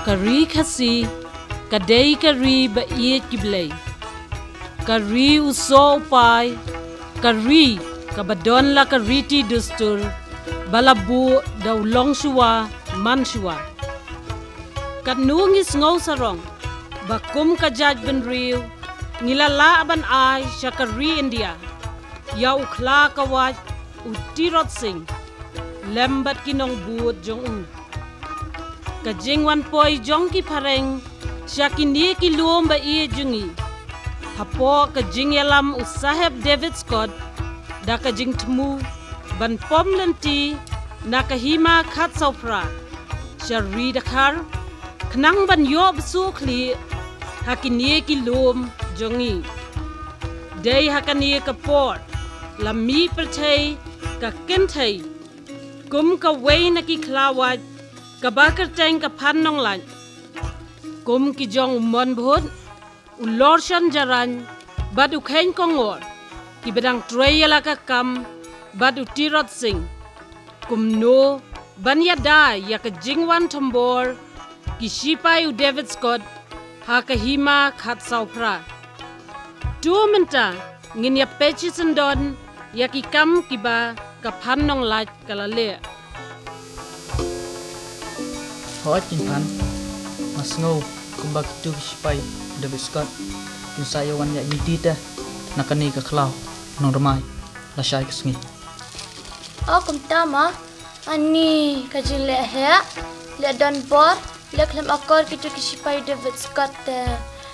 Kari kasi kadai kari ba iet giblay kari uso upay kari kabadon la kariti dustur balabu daw long shuwa man shuwa kanungis ngaw sarong bakum kajaj ben Briew ngilala ban ay siya kari India ya ukla kawaj utirot sing lembat kinong buot jong kajing wan poi jong ki pareng siya kini ki luom ba iye jungi hapo kajing yalam usaheb David Scott da kajing temu ban pom lanti na kahima khat saupra siya ridakar knang ban yob sukli hakini ki luom jongi day hakani kaport lami perthai ka kenthai kum ka wei na ki klawaj kabakar teng ka pannong lan kum ki jong mon bhut ulor shan jaran bad ukhen kongor ki bedang treyala ka kam bad utirot sing kum no banya dai ya ka jingwan thambor ki sipai u David Scott ha ka hima khat saupra tu menta ngin ya pechisen don ya ki kam ki ba ka pannong laj kalale Hoat kinpan mas ngau kumbak tu sipai David Scott kun sayawan ya intita nakani ka klau nong ramai la syai kesngi kum tama ani kajile he le don bor le klem akor kitu sipai David Scott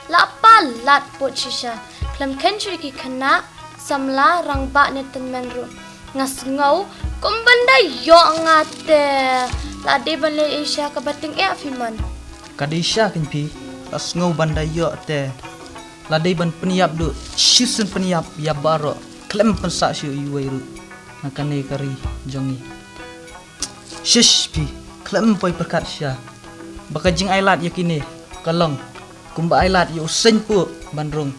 la palat pot shisha klem kenchri ki khana samla rangba ne tenmenru ngas ngau kumbanda yo ngate la de bale Asia ka bating afiman kadisha kinpi as ngau bandai yo te la de ban peniap du shisen peniap ya baro klem pensa syu iwairu nakane kari jongi shish pi klem poi perkat sya bakajing ailat yakine kalong kumba ailat yo senpu bandrung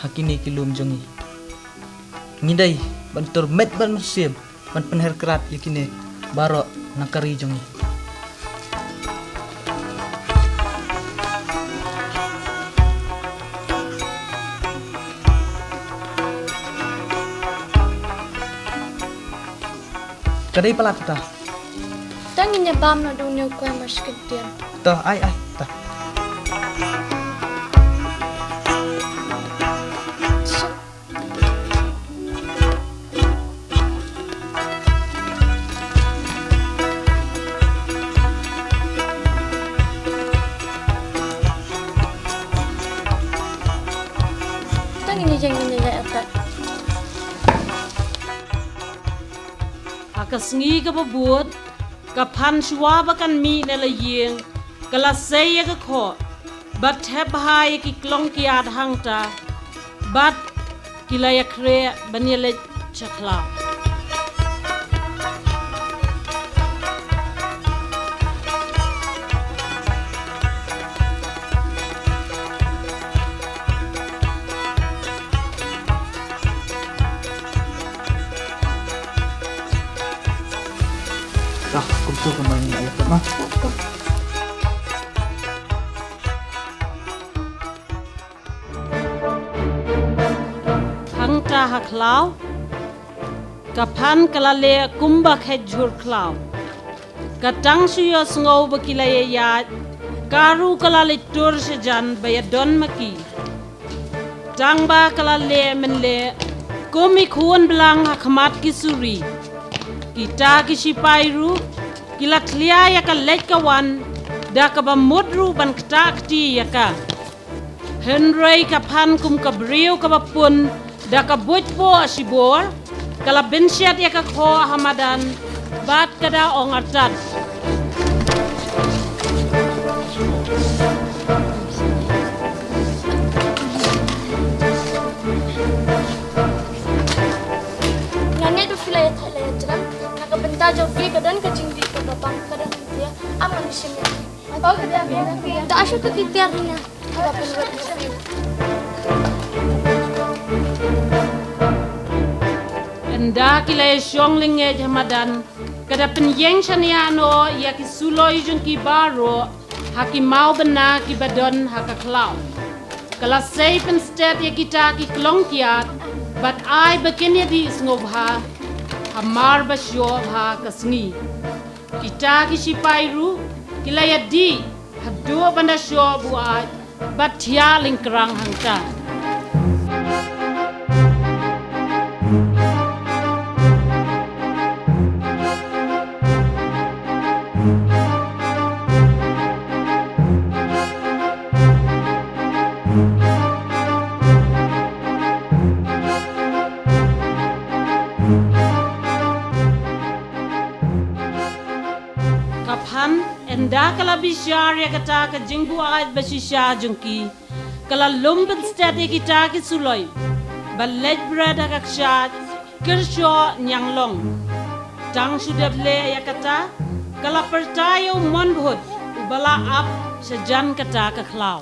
hakini kilum jongi ngidai bantur met ban musim ban penher kerat yakine baro nakari jongi kadai palat ta tanginya bam na dunia ko mas ketian ta ai ta tanginya jangan ya atat kasngi ka babut ka phan shwa ba kan mi na la yeng kala sei ka kho bat heb hai ki klong ki ad hangta bat kilaya kre banyele chakla kumtu kembali ayat ma hangta haklau kapan kalale kumba khejur klau katang suyo ngau bakilaya ya karu kalale tur sejan bayadon maki tangba kalale menle komi khun belang hakmat kisuri kita kisipairu kila klia ya ka lekawan da ka bamudru ban ktakti ya ka Henry ka pan kum ka Briew ka bapun da ka bujbo asibor kala bensiat ya ka kho hamadan bat kada ongartat nanya tu filaya thala ya jram naka benda jawgi kadan ka jingdi ka babang kadan dia aman sini oh kada da ashu tu kitiar na Enda kila syong linge jamadan kada penyeng shaniano ya ki suloi jung ki baro haki mau bena ki badon haka klau kala safe instead ya kita ki klong kiat but I begin ya di ngobha hamar basyo ha kasngi kita ki sipairu kila ya di hado banda syo buat but ya lingkrang hangta Enda kala bishar ya kata ka jingbu ayat basisha jungki kala lumbin stati kita ki suloi balej brada kakshat kirsho nyanglong tang sudable ya kata kala pertayo monbhut ubala ap sejan kata ka klau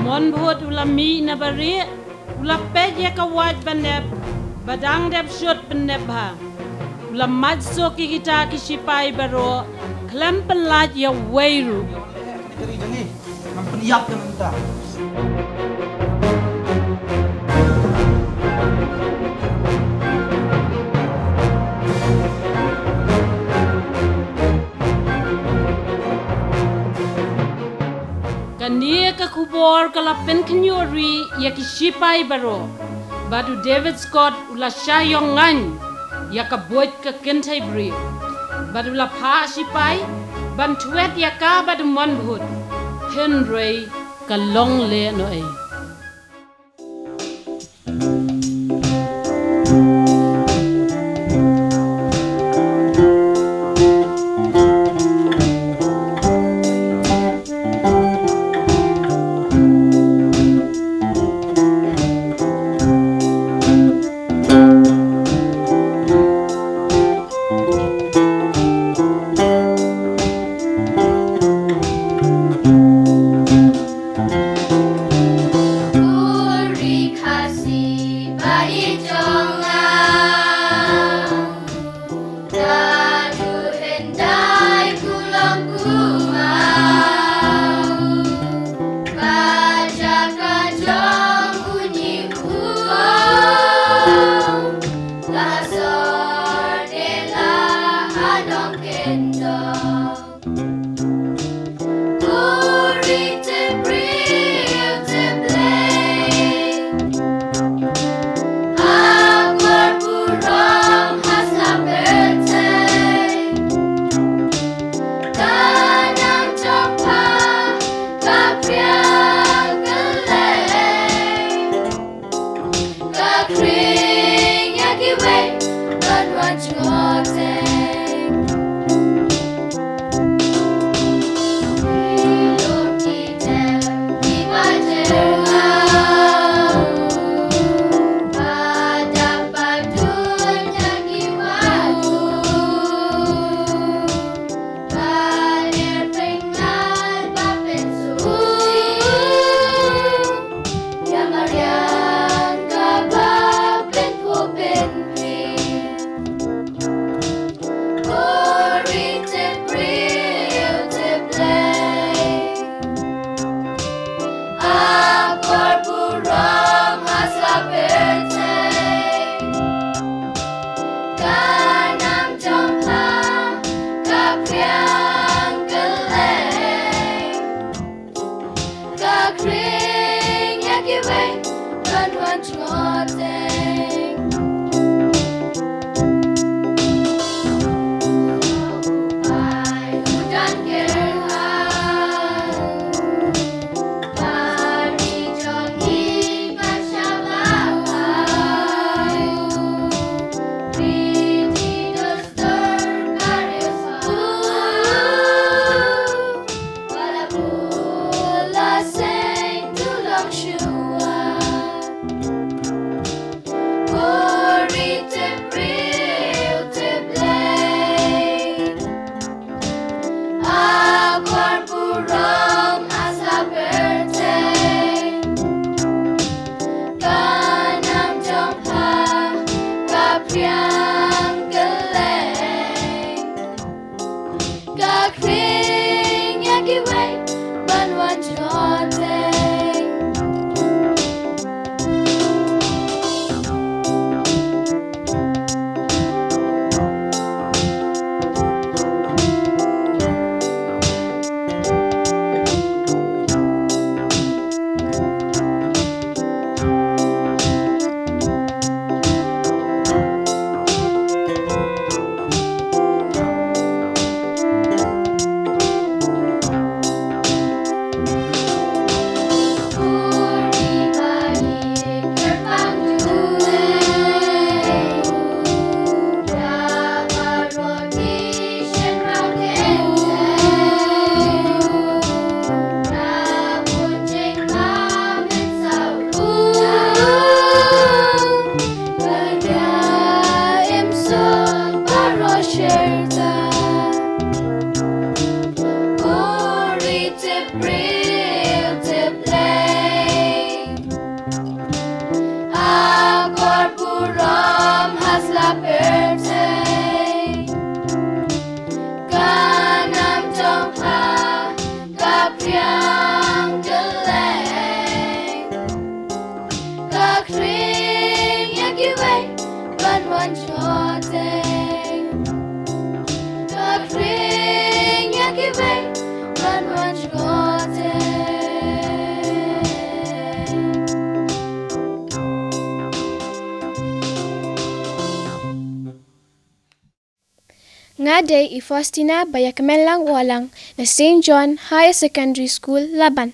monbhut ulami nabari ulapej ya ka waj banep badang dep shot banep ha Lamad so kita kisipai baro klem pelaj ya weiru Kari jangi, mampeniap ka menta. Kania ka kubor kala pen kenyuri ya kisipai baro badu David Scott ula syayong ngan ya ka boit ka kentai Briew badu la pha sipai ban tuet ya ka badu monbhut Henry ka long le no ai Briew to play. Akor buram hasla perte. Kanam tongha kapriang geleng. Kakring yakiway banwan chote. Kakring yakiway banwan chote. Ngade I Faustina bayakamelang walang na St. John Higher Secondary School, Laban.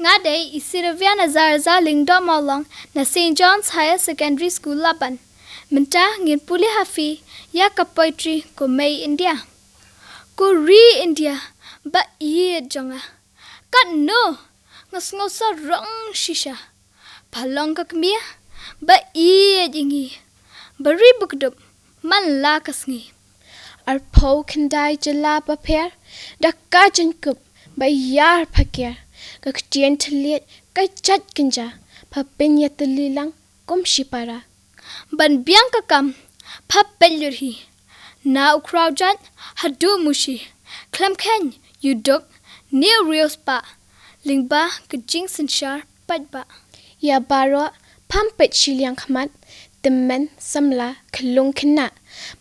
Ngade I Sylvia Nazarza Lingdo Mawlong na St. John's Higher Secondary School Laban. Minta ngin puli hafi ya ka poetry ko May India. Ko re India ba iye jonga. Kat no ngas ngosa rong shisha. Palong ka kmia ba iye jingi. Bari bukdup man la kasngi. Arpo kendai jela paper da kajan kup bayar pakir kaktian telit kachat kenja papinya telilang kum shipara Ban biang kakam papelurhi. Na ukraujat hadu mushi. Klam ken yuduk near real spa. Lingba kejing senshar padba. ya baro pampet shiliang khamat temen samla kelung kena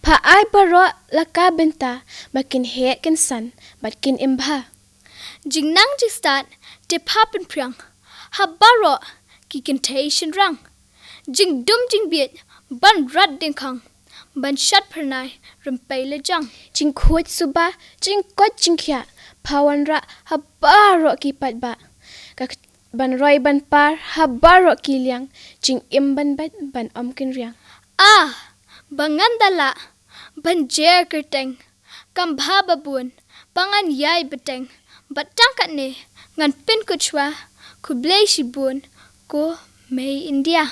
pa ai baro laka benta bakin het ken san bakin imba Jingnang jistat te papen priang. Habaro kikentation rang. Jing dum jing biet ban rat ding kang. Ban shat pernai rempay lejang. jing kuat suba jing kot jing kya pawan ra habaro kipat ba kak ban roi ban par habaro kiliang jing imban bat ban omkin riang Ah, bangandala. Ban jer kerteng. Kambha babun. Pangan yai beteng. Batang kat ne. Ngan pin kuchwa. Ku blay shibun. Ko May India.